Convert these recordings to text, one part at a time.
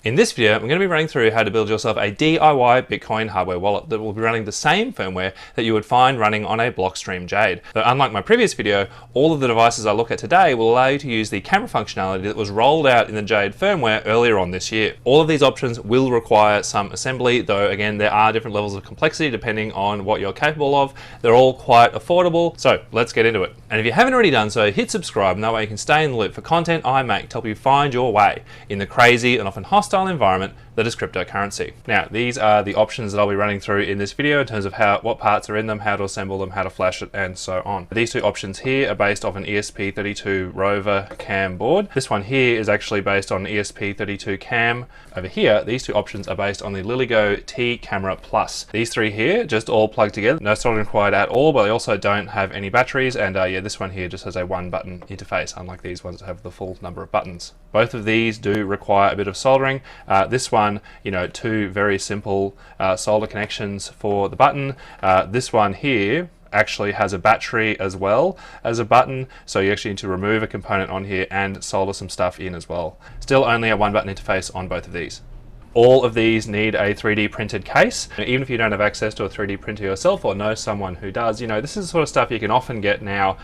In this video, I'm going to be running through how to build yourself a DIY Bitcoin hardware wallet that will be running the same firmware that you would find running on a Blockstream Jade. Though unlike my previous video, all of the devices I look at today will allow you to use the camera functionality that was rolled out in the Jade firmware earlier on this year. All of these options will require some assembly, though again, there are different levels of complexity depending on what you're capable of. They're all quite affordable, so let's get into it. And if you haven't already done so, hit subscribe, and that way you can stay in the loop for content I make to help you find your way in the crazy and often hostile environment that is cryptocurrency. Now, these are the options that I'll be running through in this video in terms of what parts are in them, how to assemble them, how to flash it, and so on. These two options here are based off an ESP32-Wrover-Cam board. This one here is actually based on ESP32-Cam. Over here, these two options are based on the Lilygo T Camera Plus. These three here just all plug together. No soldering required at all, but they also don't have any batteries. And yeah, this one here just has a one button interface, unlike these ones that have the full number of buttons. Both of these do require a bit of soldering. This one, two very simple solder connections for the button. This one here actually has a battery as well as a button, so you actually need to remove a component on here and solder some stuff in as well. Still only a one button interface on both of these. All of these need a 3D printed case. Even if you don't have access to a 3D printer yourself or know someone who does, this is the sort of stuff you can often get now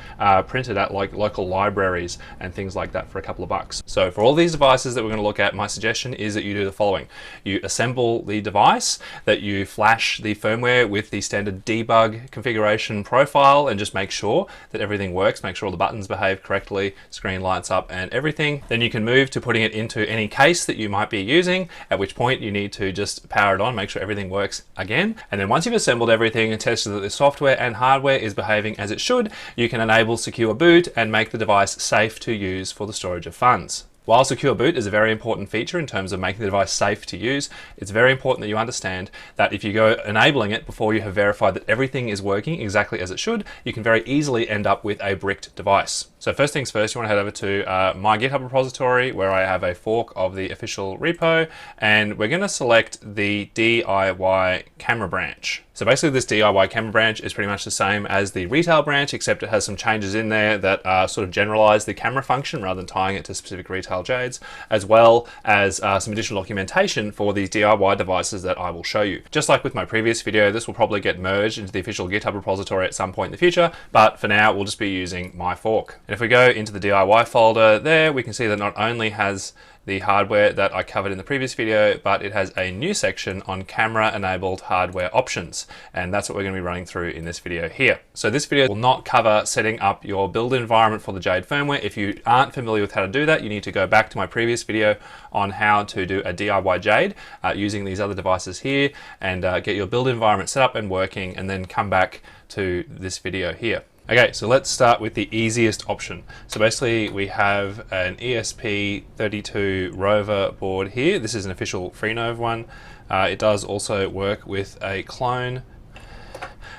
printed at like local libraries and things like that for a couple of bucks. So for all these devices that we're going to look at, my suggestion is that you do the following. You assemble the device, that you flash the firmware with the standard debug configuration profile and just make sure that everything works, make sure all the buttons behave correctly, screen lights up and everything. Then you can move to putting it into any case that you might be using, at which point you need to just power it on, make sure everything works again. And then once you've assembled everything and tested that the software and hardware is behaving as it should, you can enable secure boot and make the device safe to use for the storage of funds. While secure boot is a very important feature in terms of making the device safe to use, it's very important that you understand that if you go enabling it before you have verified that everything is working exactly as it should, you can very easily end up with a bricked device. So first things first, you want to head over to my GitHub repository where I have a fork of the official repo, and we're going to select the DIY camera branch. So basically this DIY camera branch is pretty much the same as the retail branch, except it has some changes in there that sort of generalize the camera function rather than tying it to specific retail Jades, as well as some additional documentation for these DIY devices that I will show you. Just like with my previous video, this will probably get merged into the official GitHub repository at some point in the future, but for now we'll just be using my fork. And if we go into the DIY folder there, we can see that not only has the hardware that I covered in the previous video, but it has a new section on camera enabled hardware options. And that's what we're going to be running through in this video here. So this video will not cover setting up your build environment for the Jade firmware. If you aren't familiar with how to do that, you need to go back to my previous video on how to do a DIY Jade using these other devices here and get your build environment set up and working, and then come back to this video here. Okay, so let's start with the easiest option. So basically we have an ESP32 board here. This is an official Freenove one. It does also work with a clone.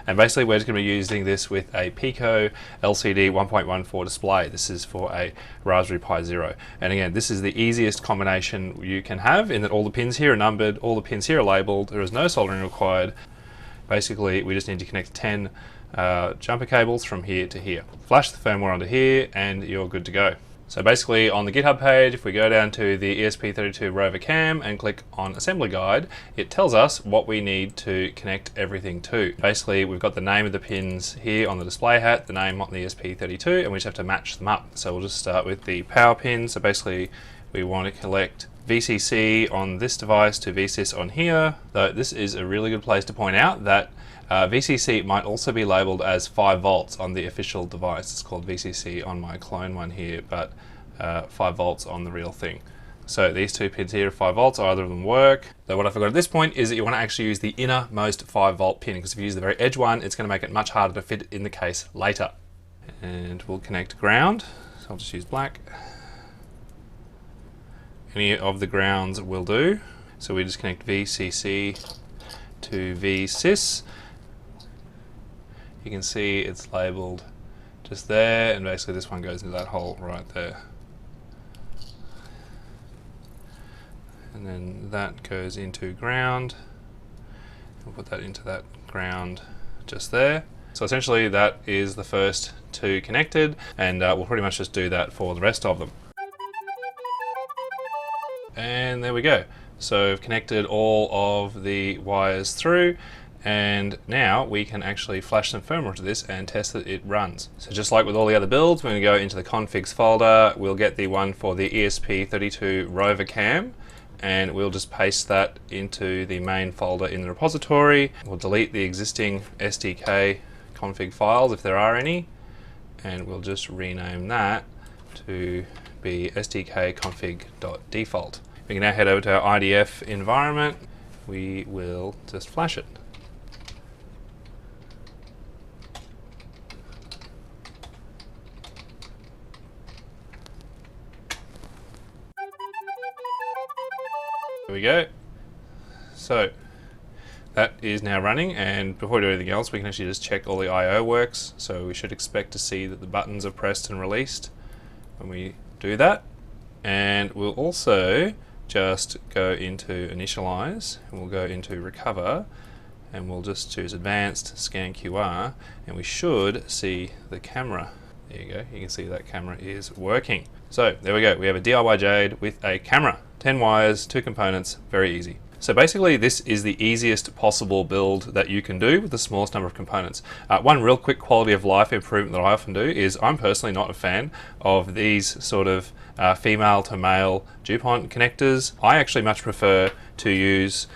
And basically we're just going to be using this with a Pico LCD 1.14 display. This is for a Raspberry Pi Zero. And again, this is the easiest combination you can have in that all the pins here are numbered, all the pins here are labeled, there is no soldering required. Basically, we just need to connect 10 jumper cables from here to here. Flash the firmware onto here and you're good to go. So basically on the GitHub page, if we go down to the ESP32-Wrover-Cam and click on Assembly Guide, it tells us what we need to connect everything to. Basically, we've got the name of the pins here on the display hat, the name on the ESP32, and we just have to match them up. So we'll just start with the power pin. So basically, we want to collect VCC on this device to VSys on here. Though this is a really good place to point out that VCC might also be labeled as 5 volts on the official device. It's called VCC on my clone one here, but 5 volts on the real thing. So these two pins here are 5 volts, either of them work. Though what I forgot at this point is that you want to actually use the innermost 5 volt pin, because if you use the very edge one, it's going to make it much harder to fit in the case later. And we'll connect ground, so I'll just use black. Any of the grounds will do. So we just connect VCC to VSys. You can see it's labeled just there, and basically this one goes into that hole right there. And then that goes into ground. We'll put that into that ground just there. So essentially that is the first two connected, and we'll pretty much just do that for the rest of them. And there we go. So I've connected all of the wires through, and now we can actually flash some firmware to this and test that it runs. So just like with all the other builds, we're going to go into the configs folder. We'll get the one for the ESP32-Wrover-Cam, and we'll just paste that into the main folder in the repository. We'll delete the existing SDK config files if there are any, and we'll just rename that to be sdkconfig.default. We can now head over to our IDF environment. We will just flash it. There we go. So that is now running, and before we do anything else, we can actually just check all the I/O works. So we should expect to see that the buttons are pressed and released when we do that. And we'll also just go into initialize, and we'll go into recover, and we'll just choose advanced, scan QR, and we should see the camera. There you go, you can see that camera is working. So there we go, we have a DIY Jade with a camera. 10 wires, 2 components, very easy. So basically this is the easiest possible build that you can do with the smallest number of components. One real quick quality of life improvement that I often do is I'm personally not a fan of these sort of female to male DuPont connectors. I actually much prefer to use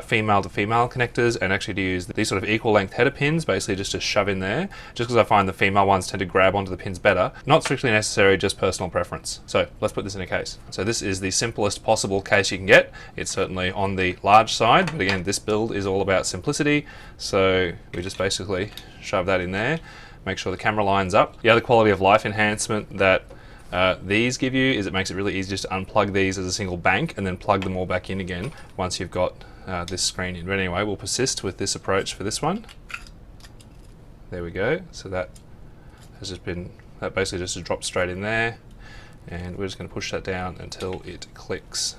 female to female connectors, and actually to use these sort of equal length header pins, basically just to shove in there, just because I find the female ones tend to grab onto the pins better. Not strictly necessary, just personal preference. So let's put this in a case. So this is the simplest possible case you can get. It's certainly on the large side, but again, this build is all about simplicity. So we just basically shove that in there, make sure the camera lines up. The other quality of life enhancement that these give you is it makes it really easy just to unplug these as a single bank and then plug them all back in again once you've got this screen in. But anyway, we'll persist with this approach for this one. There we go. So that has just been, that basically just dropped straight in there, and we're just going to push that down until it clicks.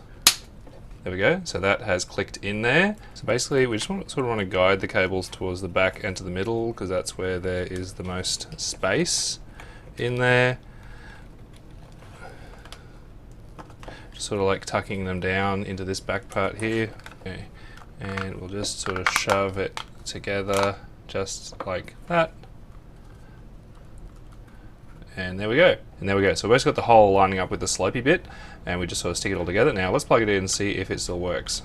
There we go. So that has clicked in there. So basically we just sort of want to guide the cables towards the back and to the middle, because that's where there is the most space in there. Sort of like tucking them down into this back part here. Okay. And we'll just sort of shove it together just like that. And there we go. And there we go. So we've basically got the hole lining up with the slopey bit, and we just sort of stick it all together. Now let's plug it in and see if it still works.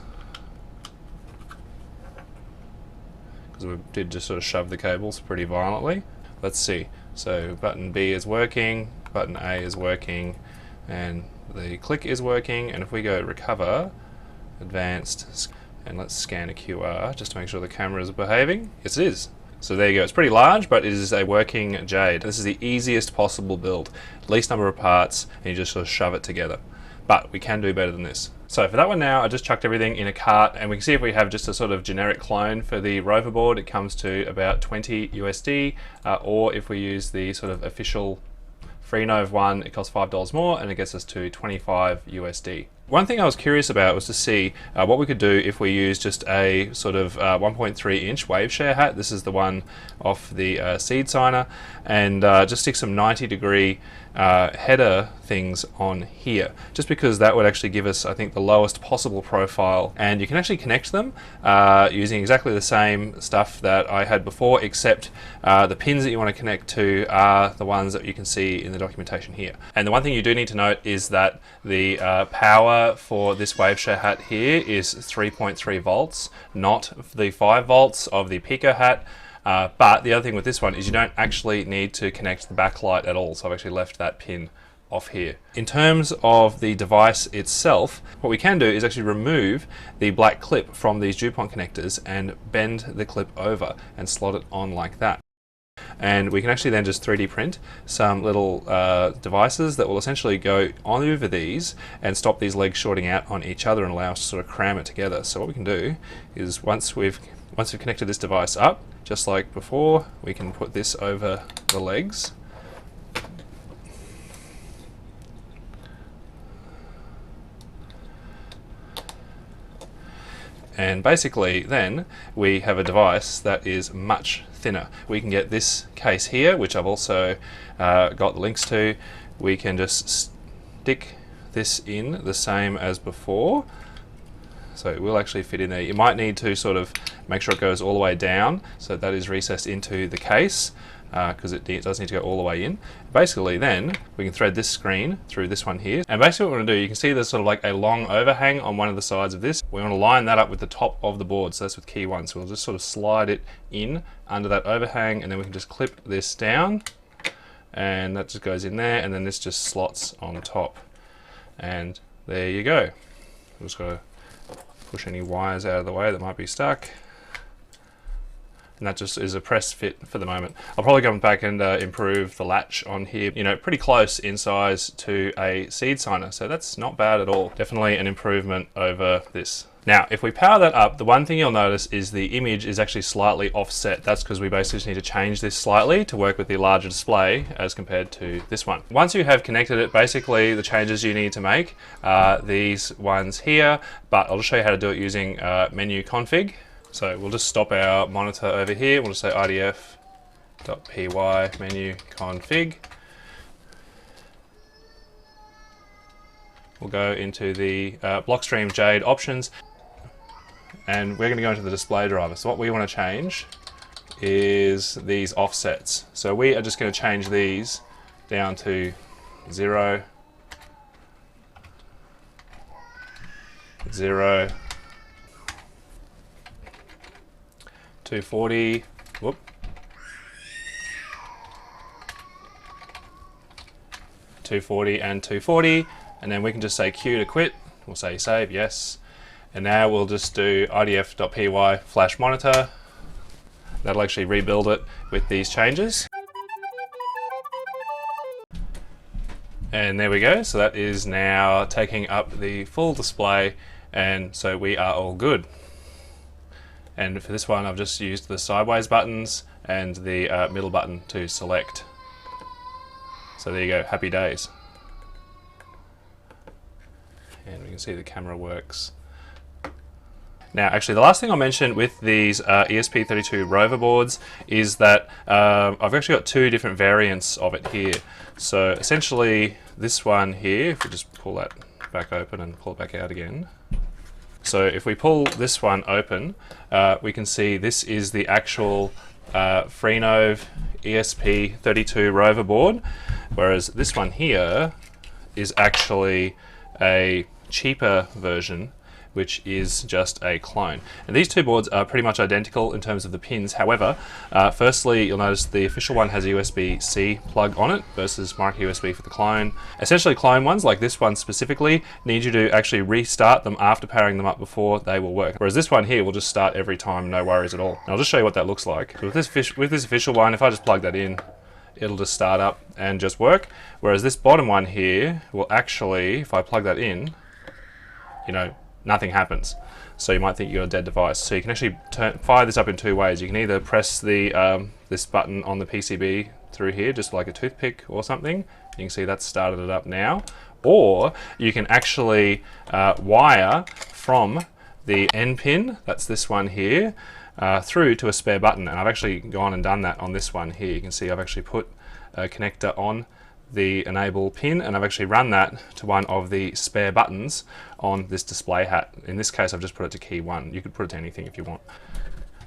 Because we did just sort of shove the cables pretty violently. Let's see. So button B is working, button A is working, and the click is working. And if we go recover, advanced, and let's scan a QR just to make sure the camera is behaving. Yes, it is. So there you go. It's pretty large, but it is a working Jade. This is the easiest possible build. Least number of parts, and you just sort of shove it together. But we can do better than this. So for that one now, I just chucked everything in a cart, and we can see if we have just a sort of generic clone for the Rover board, it comes to about 20 USD, or if we use the sort of official Freenove one, it costs $5 more, and it gets us to 25 USD. One thing I was curious about was to see what we could do if we use just a sort of 1.3 inch wave share hat. This is the one off the Seedsigner, and just stick some 90-degree header things on here, just because that would actually give us, I think, the lowest possible profile, and you can actually connect them using exactly the same stuff that I had before, except the pins that you want to connect to are the ones that you can see in the documentation here. And the one thing you do need to note is that the power for this wave share hat here is 3.3 volts, not the 5 volts of the Pico hat. But the other thing with this one is you don't actually need to connect the backlight at all, so I've actually left that pin off here. In terms of the device itself, what we can do is actually remove the black clip from these DuPont connectors and bend the clip over and slot it on like that. And we can actually then just 3D print some little devices that will essentially go on over these and stop these legs shorting out on each other and allow us to sort of cram it together. So what we can do is once we've connected this device up, just like before, we can put this over the legs. And basically then we have a device that is much thinner. We can get this case here, which I've also got the links to. We can just stick this in the same as before, So it will actually fit in there. You might need to sort of make sure it goes all the way down, so that is recessed into the case, because it does need to go all the way in. Basically then, we can thread this screen through this one here. And basically what we're going to do, you can see there's sort of like a long overhang on one of the sides of this. We want to line that up with the top of the board, so that's with key 1. So we'll just sort of slide it in under that overhang, and then we can just clip this down, and that just goes in there, and then this just slots on top. And there you go. We've just got to push any wires out of the way that might be stuck. And that just is a press fit for the moment. I'll probably come back and improve the latch on here, you know, pretty close in size to a Seedsigner, so that's not bad at all. Definitely an improvement over this. Now, if we power that up, the one thing you'll notice is the image is actually slightly offset. That's because we basically just need to change this slightly to work with the larger display as compared to this one. Once you have connected it, basically the changes you need to make are these ones here, but I'll just show you how to do it using Menuconfig. So we'll just stop our monitor over here. We'll just say idf.py Menuconfig. We'll go into the Blockstream Jade options, and we're going to go into the display driver. So what we want to change is these offsets. So we are just going to change these down to 0, 0, 240, whoop, 240 and 240, and then we can just say Q to quit. We'll say save, yes. And now we'll just do idf.py flash monitor. That'll actually rebuild it with these changes. And there we go. So that is now taking up the full display, and so we are all good. And for this one, I've just used the sideways buttons and the middle button to select. So there you go, happy days. And we can see the camera works. Now, actually, the last thing I'll mention with these ESP32 boards is that I've actually got 2 different variants of it here. So essentially, this one here, if we just pull that back open and pull it back out again. So if we pull this one open, we can see this is the actual Freenove ESP32 board, whereas this one here is actually a cheaper version, which is just a clone. And these 2 boards are pretty much identical in terms of the pins. However, firstly, you'll notice the official one has a USB-C plug on it versus micro USB for the clone. Essentially, clone ones, like this one specifically, need you to actually restart them after powering them up before they will work. Whereas this one here will just start every time, no worries at all. And I'll just show you what that looks like. So with this official one, if I just plug that in, it'll just start up and just work. Whereas this bottom one here will actually, if I plug that in, you know, nothing happens. So you might think you're a dead device. So you can actually fire this up in 2 ways. You can either press the this button on the PCB through here, just like a toothpick or something. You can see that's started it up now. Or you can actually wire from the N pin, that's this one here, through to a spare button. And I've actually gone and done that on this one here. You can see I've actually put a connector on the enable pin, and I've actually run that to one of the spare buttons on this display hat. In this case, I've just put it to key 1. You could put it to anything if you want.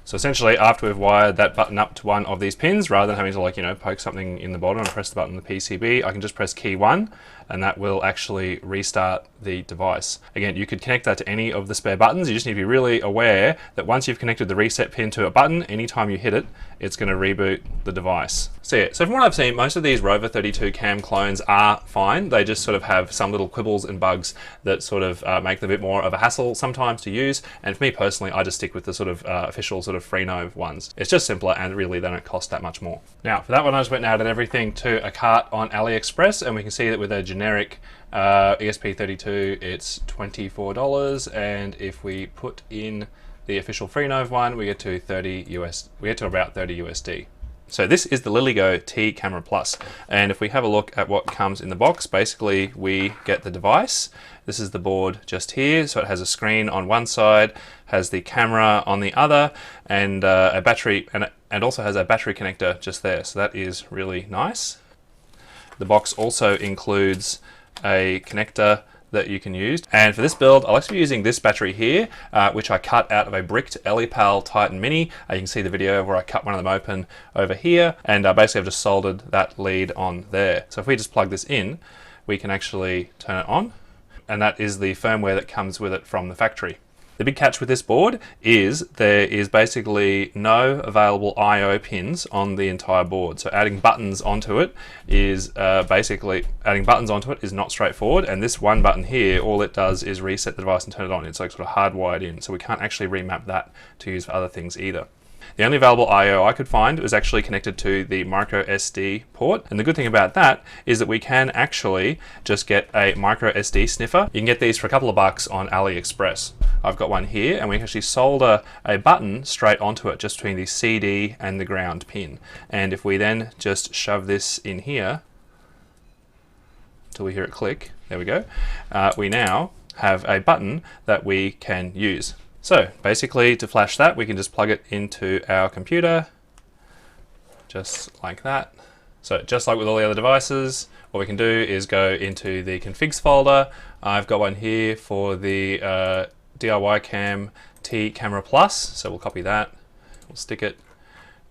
So essentially, after we've wired that button up to one of these pins, rather than having to, like, you know, poke something in the bottom and press the button on the PCB, I can just press key 1, and that will actually restart the device. Again, you could connect that to any of the spare buttons. You just need to be really aware that once you've connected the reset pin to a button, anytime you hit it, it's going to reboot the device. So yeah, so from what I've seen, most of these Rover32-Cam clones are fine. They just sort of have some little quibbles and bugs that sort of make them a bit more of a hassle sometimes to use. And for me personally, I just stick with the sort of official sort of Freenove ones. It's just simpler, and really they don't cost that much more. Now for that one, I just went and added everything to a cart on Aliexpress, and we can see that with a generic ESP32, it's $24, and if we put in the official Freenove one, we get to about 30 USD. So this is the Lilygo T Camera Plus, and if we have a look at what comes in the box, basically we get the device. This is the board just here, so it has a screen on one side, has the camera on the other, and a battery, and also has a battery connector just there, so that is really nice. The box also includes a connector that you can use. And for this build, I'll actually be using this battery here, which I cut out of a bricked LEPAL Titan Mini. You can see the video where I cut one of them open over here, and basically I've just soldered that lead on there. So if we just plug this in, we can actually turn it on, and that is the firmware that comes with it from the factory. The big catch with this board is there is basically no available I/O pins on the entire board. So adding buttons onto it is not straightforward. And this one button here, all it does is reset the device and turn it on. It's like sort of hardwired in. So we can't actually remap that to use for other things either. The only available I/O I could find was actually connected to the MicroSD port. And the good thing about that is that we can actually just get a MicroSD sniffer. You can get these for a couple of bucks on Aliexpress. I've got one here, and we can actually solder a button straight onto it just between the CD and the ground pin. And if we then just shove this in here until we hear it click, there we go, we now have a button that we can use. So basically, to flash that, we can just plug it into our computer, just like that. So just like with all the other devices, what we can do is go into the configs folder. I've got one here for the DIY Cam T Camera Plus, so we'll copy that. We'll stick it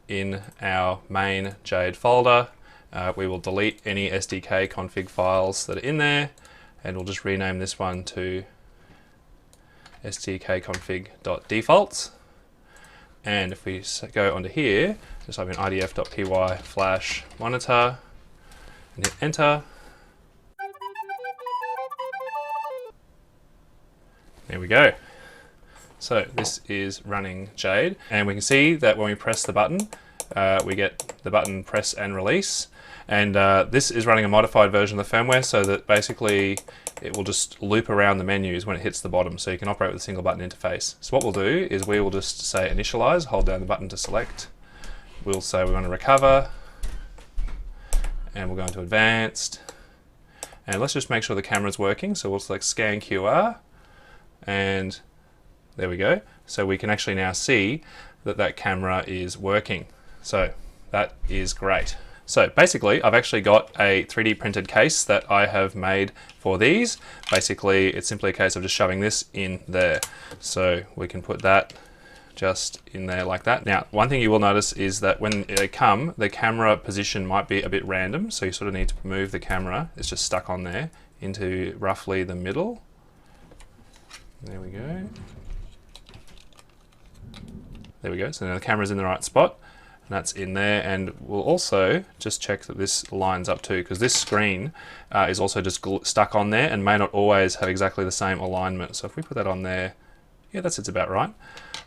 in our main Jade folder. We will delete any SDK config files that are in there, and we'll just rename this one to sdkconfig.defaults. And if we go onto here, just type in idf.py flash monitor and hit enter. There we go. So this is running Jade, and we can see that when we press the button, we get the button press and release. And this is running a modified version of the firmware, so that basically it will just loop around the menus when it hits the bottom, so you can operate with a single button interface. So what we'll do is we will just say initialize, hold down the button to select. We'll say we're going to recover, and we'll go into advanced. And let's just make sure the camera's working, so we'll select scan QR, and there we go. So we can actually now see that that camera is working. So that is great. So basically, I've actually got a 3D printed case that I have made for these. Basically, it's simply a case of just shoving this in there. So we can put that just in there like that. Now, one thing you will notice is that when they come, the camera position might be a bit random. So you sort of need to move the camera. It's just stuck on there into roughly the middle. There we go. There we go. So now the camera's in the right spot. And that's in there, and we'll also just check that this lines up too, because this screen is also just stuck on there and may not always have exactly the same alignment. So if we put that on there, yeah, that sits about right.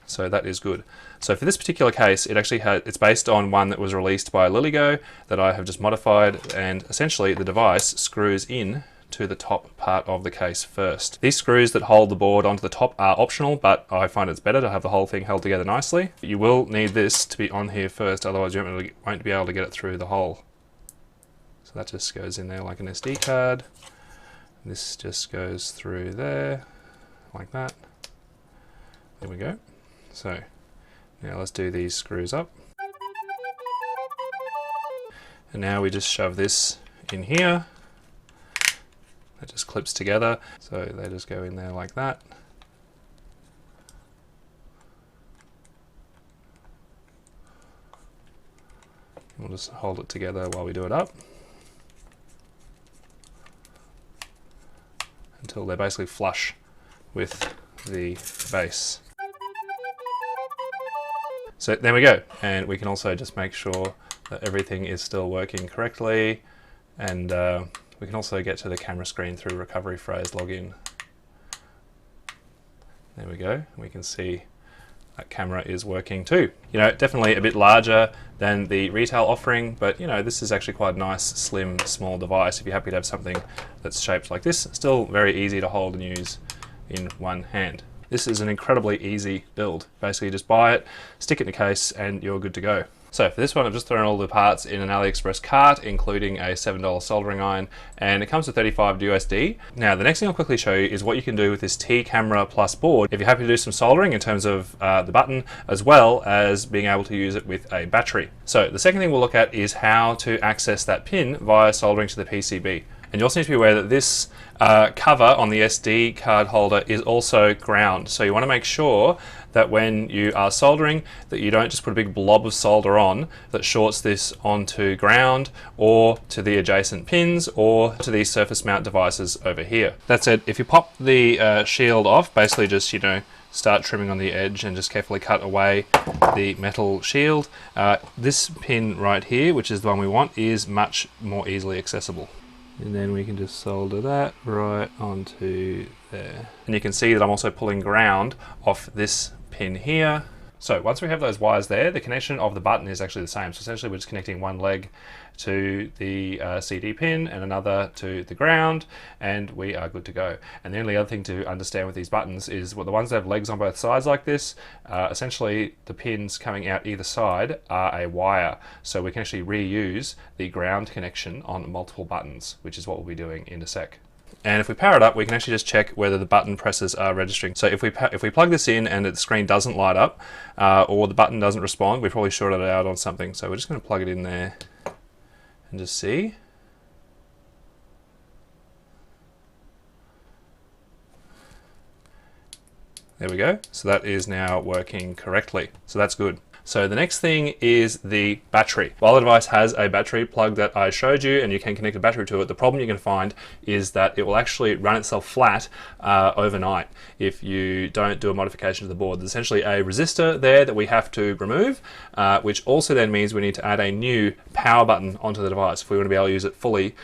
So that is good. So for this particular case, it's based on one that was released by Lilygo that I have just modified, and essentially the device screws in to the top part of the case first. These screws that hold the board onto the top are optional, but I find it's better to have the whole thing held together nicely. You will need this to be on here first, otherwise you won't be able to get it through the hole. So that just goes in there like an SD card. This just goes through there, like that. There we go. So now let's do these screws up. And now we just shove this in here. It just clips together, so they just go in there like that. We'll just hold it together while we do it up until they're basically flush with the base. So there we go, and we can also just make sure that everything is still working correctly, and we can also get to the camera screen through recovery phrase login. There we go. We can see that camera is working too. You know, definitely a bit larger than the retail offering, but you know, this is actually quite a nice, slim, small device. If you're happy to have something that's shaped like this, still very easy to hold and use in one hand. This is an incredibly easy build. Basically, just buy it, stick it in a case, and you're good to go. So for this one, I've just thrown all the parts in an AliExpress cart, including a $7 soldering iron, and it comes to $35 USD. Now, the next thing I'll quickly show you is what you can do with this T Camera Plus board if you're happy to do some soldering in terms of the button, as well as being able to use it with a battery. So the second thing we'll look at is how to access that pin via soldering to the PCB. And you also need to be aware that this cover on the SD card holder is also ground. So you want to make sure that when you are soldering that you don't just put a big blob of solder on that shorts this onto ground or to the adjacent pins or to these surface mount devices over here. That said, if you pop the shield off, basically just, you know, start trimming on the edge and just carefully cut away the metal shield. This pin right here, which is the one we want, is much more easily accessible. And then we can just solder that right onto there. And you can see that I'm also pulling ground off this pin here. So once we have those wires there, the connection of the button is actually the same. So essentially we're just connecting one leg to the CD pin and another to the ground, and we are good to go. And the only other thing to understand with these buttons is the ones that have legs on both sides like this, essentially the pins coming out either side are a wire. So we can actually reuse the ground connection on multiple buttons, which is what we'll be doing in a sec. And if we power it up, we can actually just check whether the button presses are registering. So if we plug this in and the screen doesn't light up or the button doesn't respond, we probably shorted it out on something. So we're just going to plug it in there and just see. There we go. So that is now working correctly. So that's good. So the next thing is the battery. While the device has a battery plug that I showed you and you can connect a battery to it, the problem you're going to find is that it will actually run itself flat overnight if you don't do a modification to the board. There's essentially a resistor there that we have to remove, which also then means we need to add a new power button onto the device if we want to be able to use it fully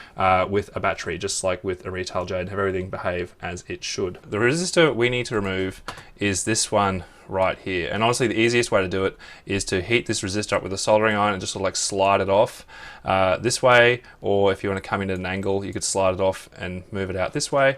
with a battery, just like with a retail Jade, have everything behave as it should. The resistor we need to remove is this one right here. And honestly, the easiest way to do it is to heat this resistor up with a soldering iron and just sort of like slide it off this way, or if you want to come in at an angle, you could slide it off and move it out this way.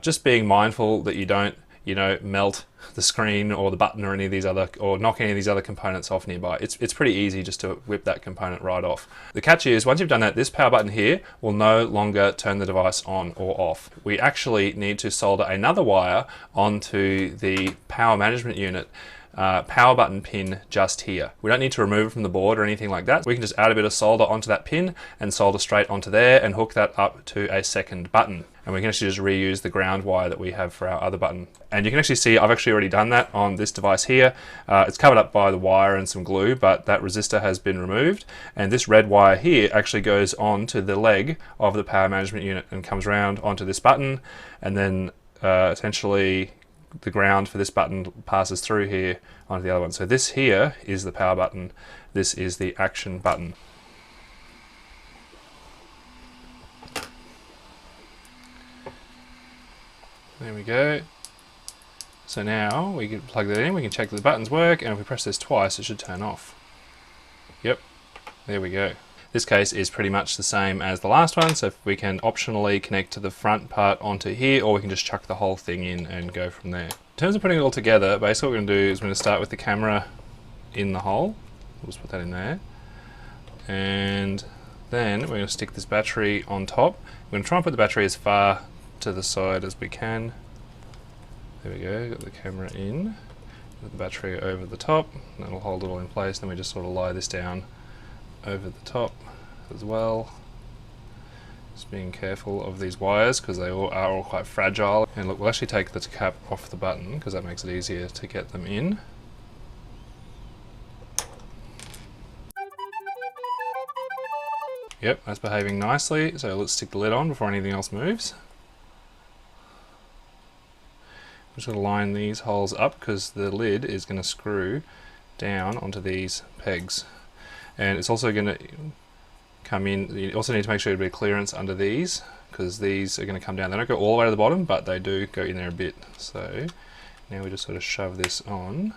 Just being mindful that you don't, you know, melt the screen or the button or any of these other, or knock any of these other components off nearby. It's pretty easy just to whip that component right off. The catch is, once you've done that, this power button here will no longer turn the device on or off. We actually need to solder another wire onto the power management unit power button pin just here. We don't need to remove it from the board or anything like that. We can just add a bit of solder onto that pin and solder straight onto there and hook that up to a second button. And we can actually just reuse the ground wire that we have for our other button. And you can actually see I've actually already done that on this device here. It's covered up by the wire and some glue, but that resistor has been removed. And this red wire here actually goes on to the leg of the power management unit and comes around onto this button. And then essentially the ground for this button passes through here onto the other one. So this here is the power button. This is the action button. There we go. So now we can plug that in, we can check that the buttons work, and if we press this twice, it should turn off. Yep, there we go. This case is pretty much the same as the last one, so if we can optionally connect to the front part onto here, or we can just chuck the whole thing in and go from there. In terms of putting it all together, basically what we're going to do is we're going to start with the camera in the hole. We'll just put that in there. And then we're going to stick this battery on top. We're going to try and put the battery as far to the side as we can. There we go, got the camera in. Put the battery over the top, and that'll hold it all in place. Then we just sort of lie this down over the top as well. Just being careful of these wires because they are all quite fragile. And look, we'll actually take the cap off the button because that makes it easier to get them in. Yep, that's behaving nicely. So let's stick the lid on before anything else moves. I'm just going to line these holes up because the lid is going to screw down onto these pegs. And it's also going to come in, you also need to make sure there's a bit of clearance under these because these are going to come down. They don't go all the way to the bottom, but they do go in there a bit. So now we just sort of shove this on.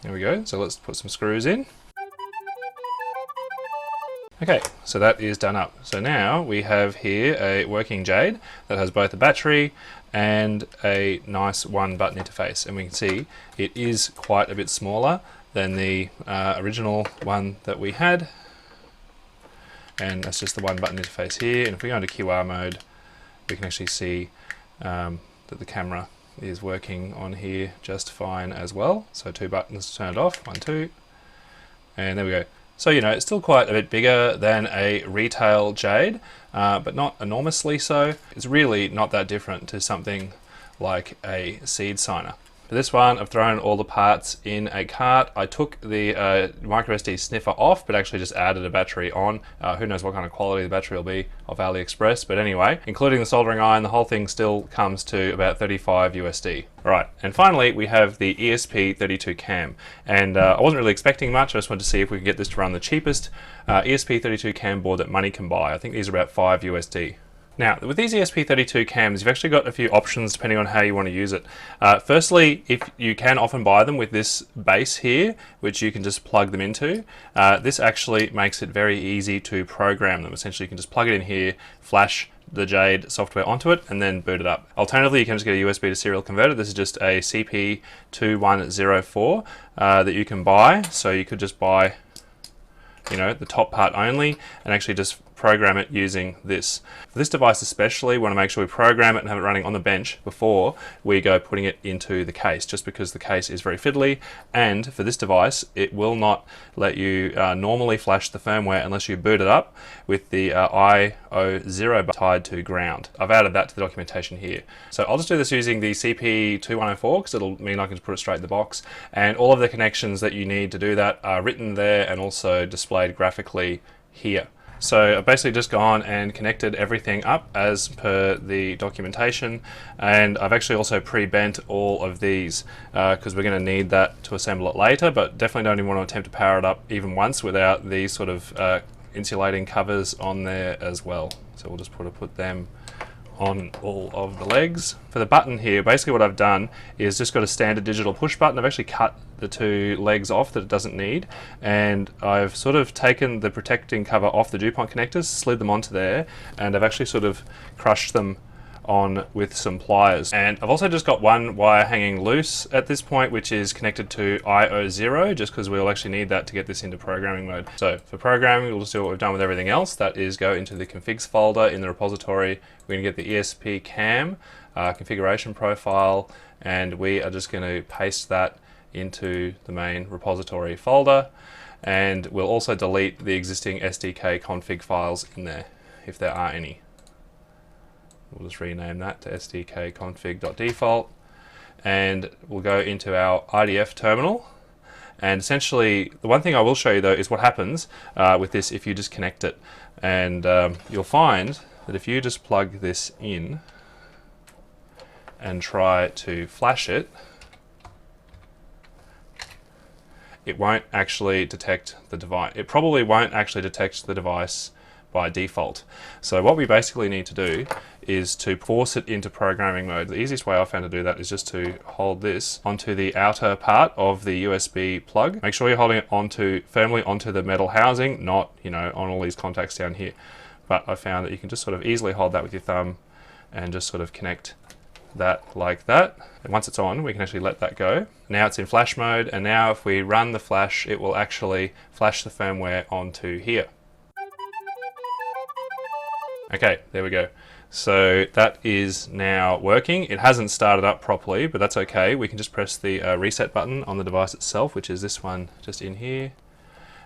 There we go, so let's put some screws in. Okay, so that is done up. So now we have here a working Jade that has both a battery and a nice one button interface. And we can see it is quite a bit smaller than the original one that we had. And that's just the one button interface here. And if we go into QR mode, we can actually see that the camera is working on here just fine as well. So 2 buttons turned off, 1, 2, and there we go. So, you know, it's still quite a bit bigger than a retail Jade, but not enormously so. It's really not that different to something like a Seedsigner. For this one, I've thrown all the parts in a cart. I took the MicroSD sniffer off, but actually just added a battery on. Who knows what kind of quality the battery will be off Aliexpress, but anyway, including the soldering iron, the whole thing still comes to about 35 USD. All right, and finally, we have the ESP32-Cam. And I wasn't really expecting much. I just wanted to see if we could get this to run the cheapest ESP32-Cam board that money can buy. I think these are about 5 USD. Now, with these ESP32 cams, you've actually got a few options depending on how you want to use it. Firstly, if you can often buy them with this base here, which you can just plug them into, this actually makes it very easy to program them. Essentially, you can just plug it in here, flash the Jade software onto it, and then boot it up. Alternatively, you can just get a USB to serial converter. This is just a CP2104 that you can buy. So you could just buy, you know, the top part only and actually just program it using this. For this device especially, we want to make sure we program it and have it running on the bench before we go putting it into the case, just because the case is very fiddly, and for this device it will not let you normally flash the firmware unless you boot it up with the IO0 tied to ground. I've added that to the documentation here. So I'll just do this using the CP2104 because it'll mean I can just put it straight in the box, and all of the connections that you need to do that are written there and also displayed graphically here. So I've basically just gone and connected everything up as per the documentation, and I've actually also pre-bent all of these because we're going to need that to assemble it later, but definitely don't even want to attempt to power it up even once without these sort of insulating covers on there as well. So we'll just put them on all of the legs. For the button here, basically what I've done is just got a standard digital push button. I've actually cut the 2 legs off that it doesn't need, and I've sort of taken the protecting cover off the DuPont connectors, slid them onto there, and I've actually sort of crushed them on with some pliers. And I've also just got one wire hanging loose at this point, which is connected to IO0, just because we'll actually need that to get this into programming mode. So for programming, we'll just do what we've done with everything else. That is go into the configs folder in the repository. We're going to get the ESP-Cam configuration profile, and we are just going to paste that into the main repository folder. And we'll also delete the existing SDK config files in there, if there are any. We'll just rename that to sdkconfig.default, and we'll go into our IDF terminal. And essentially, the one thing I will show you though is what happens with this if you just connect it. And you'll find that if you just plug this in and try to flash it, it won't actually detect the device. It probably won't actually detect the device by default. So what we basically need to do is to force it into programming mode. The easiest way I found to do that is just to hold this onto the outer part of the USB plug. Make sure you're holding it firmly onto the metal housing, not, you know, on all these contacts down here. But I found that you can just sort of easily hold that with your thumb and just sort of connect that like that. And once it's on, we can actually let that go. Now it's in flash mode, and now if we run the flash, it will actually flash the firmware onto here. Okay, there we go. So that is now working. It hasn't started up properly, but that's okay. We can just press the reset button on the device itself, which is this one just in here,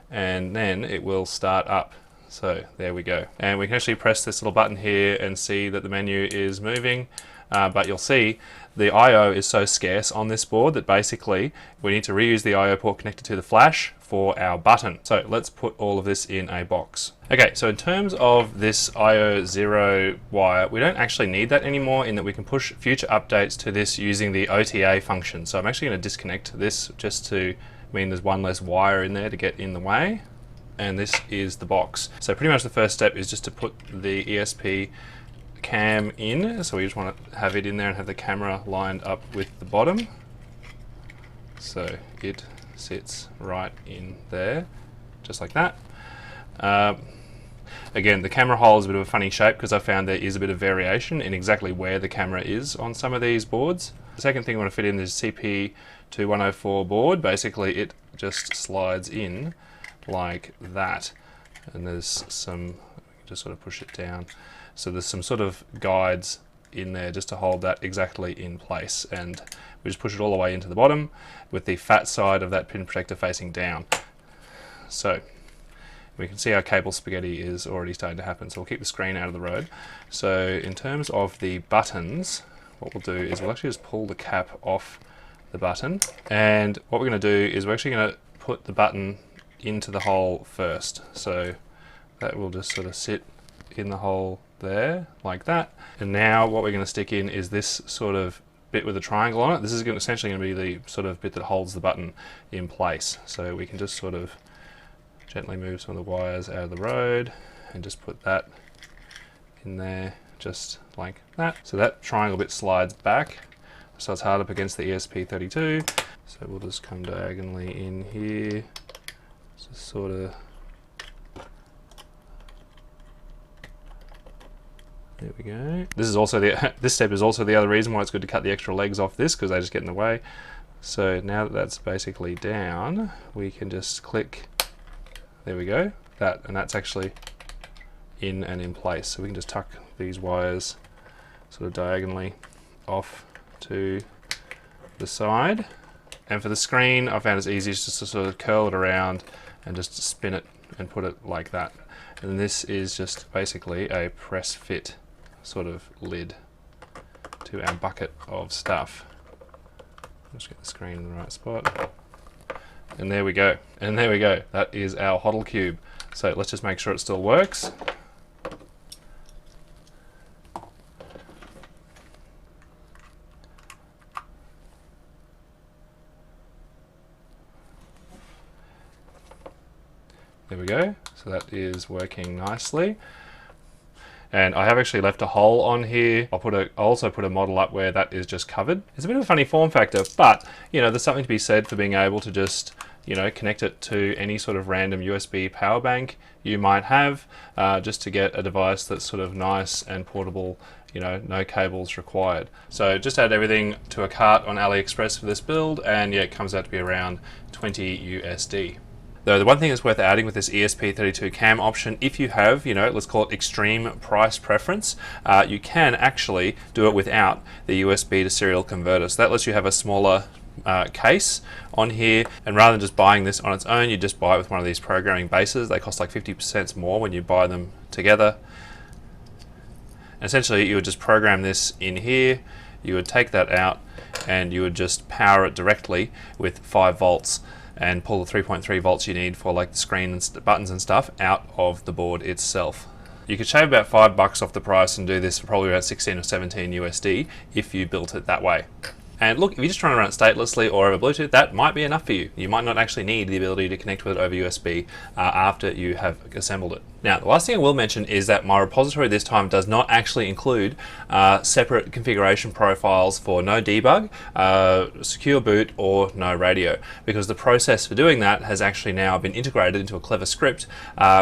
and then it will start up. So there we go. And we can actually press this little button here and see that the menu is moving, but you'll see the I/O is so scarce on this board that basically we need to reuse the I/O port connected to the flash for our button. So let's put all of this in a box. Okay, so in terms of this IO0 wire, we don't actually need that anymore in that we can push future updates to this using the OTA function. So I'm actually going to disconnect this just to mean there's one less wire in there to get in the way. And this is the box. So pretty much the first step is just to put the ESP cam in. So we just want to have it in there and have the camera lined up with the bottom. So it sits right in there, just like that. Again, the camera hole is a bit of a funny shape because I found there is a bit of variation in exactly where the camera is on some of these boards. The second thing I want to fit in is CP2104 board. Basically, it just slides in like that, and there's some, just sort of push it down. So there's some sort of guides in there just to hold that exactly in place, and we just push it all the way into the bottom with the fat side of that pin protector facing down. So we can see our cable spaghetti is already starting to happen, so we'll keep the screen out of the road. So in terms of the buttons, what we'll do is we'll actually just pull the cap off the button, and what we're going to do is we're actually going to put the button into the hole first. So that will just sort of sit in the hole there like that, and now what we're going to stick in is this sort of bit with a triangle on it. This is essentially going to be the sort of bit that holds the button in place. So we can just sort of gently move some of the wires out of the road and just put that in there just like that. So that triangle bit slides back, so it's hard up against the ESP32. So we'll just come diagonally in here, just sort of, there we go. This is also this step is also the other reason why it's good to cut the extra legs off this, because they just get in the way. So now that that's basically down, we can just click, there we go, and that's actually in and in place. So we can just tuck these wires sort of diagonally off to the side. And for the screen, I found it's easiest just to sort of curl it around and just spin it and put it like that. And this is just basically a press fit sort of lid to our bucket of stuff. Let's get the screen in the right spot. And there we go. And there we go. That is our HODL cube. So let's just make sure it still works. There we go. So that is working nicely. And I have actually left a hole on here. I'll also put a model up where that is just covered. It's a bit of a funny form factor, but you know, there's something to be said for being able to just, you know, connect it to any sort of random USB power bank you might have, just to get a device that's sort of nice and portable, you know, no cables required. So just add everything to a cart on Aliexpress for this build, and yeah, it comes out to be around 20 USD. Though the one thing that's worth adding with this ESP32-Cam option, if you have, you know, let's call it extreme price preference, you can actually do it without the USB to serial converter. So that lets you have a smaller case on here, and rather than just buying this on its own, you just buy it with one of these programming bases. They cost like 50% more when you buy them together. And essentially, you would just program this in here, you would take that out, and you would just power it directly with 5 volts. And pull the 3.3 volts you need for like the screen and buttons and stuff out of the board itself. You could shave about $5 off the price and do this for probably about 16 or 17 USD if you built it that way. And look, if you're just trying to run it statelessly or over Bluetooth, that might be enough for you. You might not actually need the ability to connect with it over USB after you have assembled it. Now, the last thing I will mention is that my repository this time does not actually include separate configuration profiles for no debug, secure boot, or NoRadio, because the process for doing that has actually now been integrated into a clever script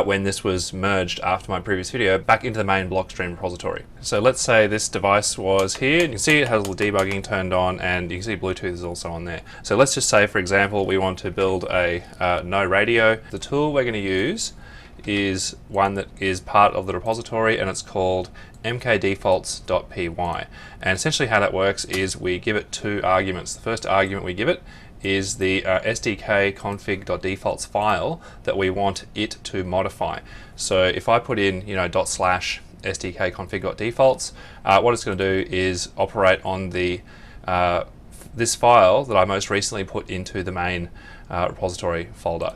when this was merged after my previous video back into the main Blockstream repository. So let's say this device was here, and you can see it has a little debugging turned on, and you can see Bluetooth is also on there. So let's just say, for example, we want to build a NoRadio. The tool we're going to use is one that is part of the repository, and it's called mkdefaults.py. And essentially how that works is we give it 2 arguments. The first argument we give it is the sdk-config.defaults file that we want it to modify. So if I put in, you know, /sdk-config.defaults, what it's going to do is operate on the this file that I most recently put into the main repository folder.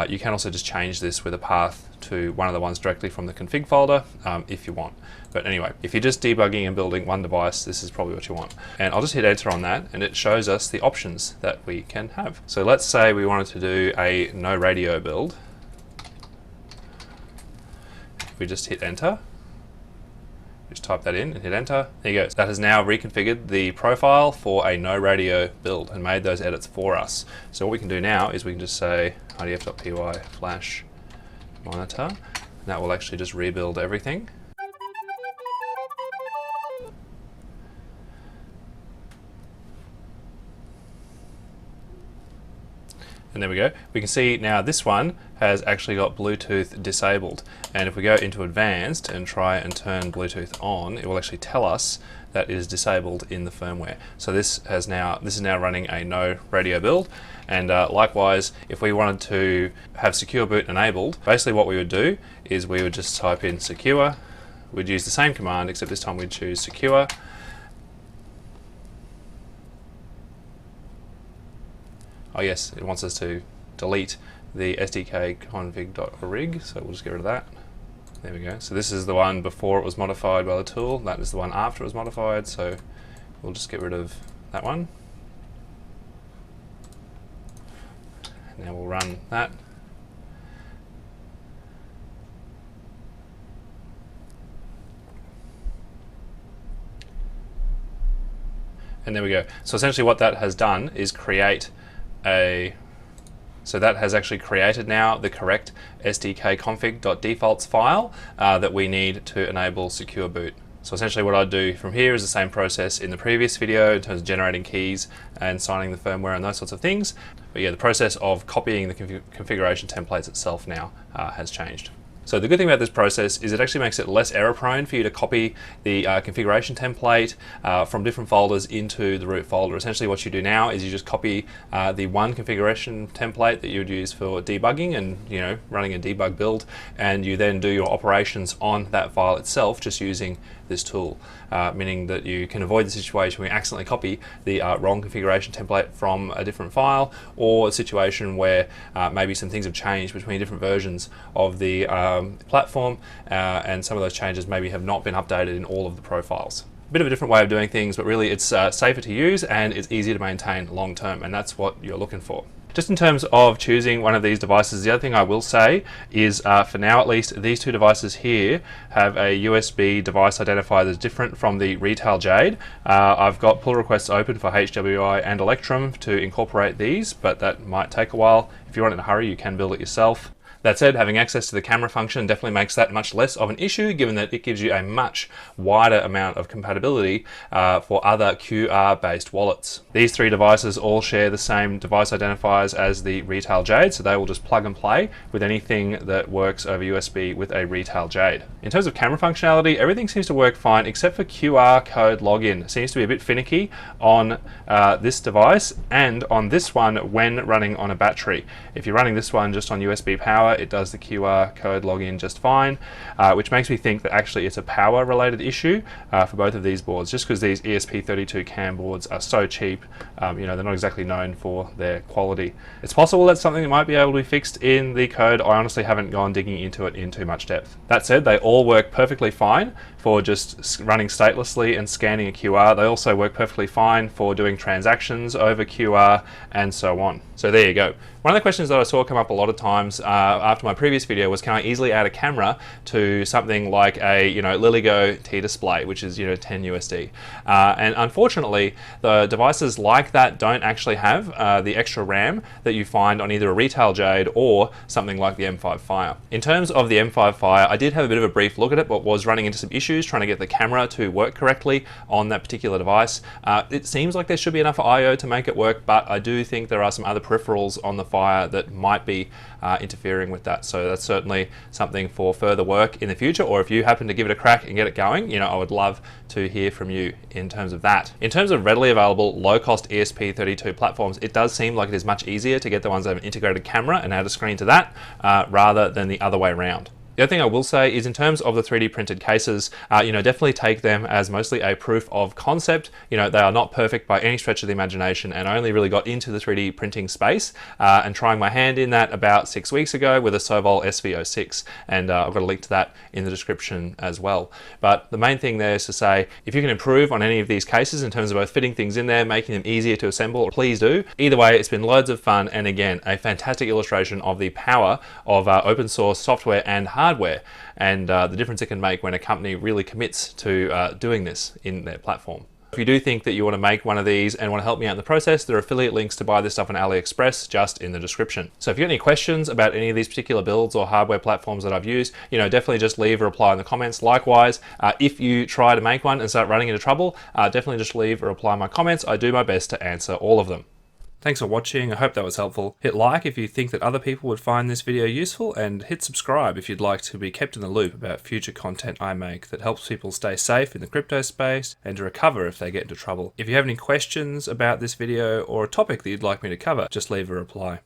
You can also just change this with a path to one of the ones directly from the config folder if you want. But anyway, if you're just debugging and building one device, this is probably what you want. And I'll just hit enter on that, and it shows us the options that we can have. So let's say we wanted to do a NoRadio build. If we just hit enter, just type that in and hit enter. There you go. That has now reconfigured the profile for a NoRadio build and made those edits for us. So what we can do now is we can just say idf.py/monitor, and that will actually just rebuild everything. And there we go. We can see now this one has actually got Bluetooth disabled. And if we go into advanced and try and turn Bluetooth on, it will actually tell us that it is disabled in the firmware. So this is now running a NoRadio build. And likewise, if we wanted to have secure boot enabled, basically what we would do is we would just type in secure. We'd use the same command, except this time we'd choose secure. Oh yes, it wants us to delete the sdkconfig.rig, so we'll just get rid of that. There we go. So this is the one before it was modified by the tool. That is the one after it was modified, so we'll just get rid of that one. Now we'll run that. And there we go. So essentially what that has done is create so that has actually created now the correct sdkconfig.defaults file that we need to enable secure boot. So essentially what I'd do from here is the same process in the previous video in terms of generating keys and signing the firmware and those sorts of things. But yeah, the process of copying the configuration templates itself now has changed. So the good thing about this process is it actually makes it less error prone for you to copy the configuration template from different folders into the root folder. Essentially what you do now is you just copy the one configuration template that you would use for debugging and running a debug build, and you then do your operations on that file itself just using this tool, meaning that you can avoid the situation where you accidentally copy the wrong configuration template from a different file, or a situation where maybe some things have changed between different versions of the platform, and some of those changes maybe have not been updated in all of the profiles. A bit of a different way of doing things, but really it's safer to use and it's easier to maintain long term, and that's what you're looking for. Just in terms of choosing one of these devices, the other thing I will say is, for now at least, these two devices here have a USB device identifier that's different from the retail Jade. I've got pull requests open for HWI and Electrum to incorporate these, but that might take a while. If you're in a hurry, you can build it yourself. That said, having access to the camera function definitely makes that much less of an issue, given that it gives you a much wider amount of compatibility for other QR-based wallets. These three devices all share the same device identifiers as the retail Jade, so they will just plug and play with anything that works over USB with a retail Jade. In terms of camera functionality, everything seems to work fine except for QR code login. It seems to be a bit finicky on this device and on this one when running on a battery. If you're running this one just on USB power, it does the QR code login just fine, which makes me think that actually it's a power related issue for both of these boards, just because these ESP32-Cam boards are so cheap. They're not exactly known for their quality. It's possible that's something that might be able to be fixed in the code. I honestly haven't gone digging into it in too much depth. That said, they all work perfectly fine for just running statelessly and scanning a QR. They also work perfectly fine for doing transactions over QR and so on. So there you go. One of the questions that I saw come up a lot of times after my previous video was, can I easily add a camera to something like a Lilygo T-display, which is 10 USD? And unfortunately, the devices like that don't actually have the extra RAM that you find on either a retail Jade or something like the M5 Fire. In terms of the M5 Fire, I did have a bit of a brief look at it, but was running into some issues trying to get the camera to work correctly on that particular device. It seems like there should be enough I/O to make it work, but I do think there are some other peripherals on the Fire that might be interfering with that. So that's certainly something for further work in the future, or if you happen to give it a crack and get it going, I would love to hear from you in terms of that. In terms of readily available low-cost ESP32 platforms, it does seem like it is much easier to get the ones that have an integrated camera and add a screen to that rather than the other way around. The other thing I will say is, in terms of the 3D printed cases, definitely take them as mostly a proof of concept. They are not perfect by any stretch of the imagination, and I only really got into the 3D printing space and trying my hand in that about 6 weeks ago with a Sovol SV06, and I've got a link to that in the description as well. But the main thing there is to say, if you can improve on any of these cases in terms of both fitting things in there, making them easier to assemble, please do. Either way, it's been loads of fun, and again, a fantastic illustration of the power of open source software and hardware, and the difference it can make when a company really commits to doing this in their platform. If you do think that you want to make one of these and want to help me out in the process, there are affiliate links to buy this stuff on Aliexpress just in the description. So if you've got any questions about any of these particular builds or hardware platforms that I've used, definitely just leave a reply in the comments. Likewise, if you try to make one and start running into trouble, definitely just leave a reply in my comments. I do my best to answer all of them. Thanks for watching, I hope that was helpful. Hit like if you think that other people would find this video useful, and hit subscribe if you'd like to be kept in the loop about future content I make that helps people stay safe in the crypto space and to recover if they get into trouble. If you have any questions about this video or a topic that you'd like me to cover, just leave a reply.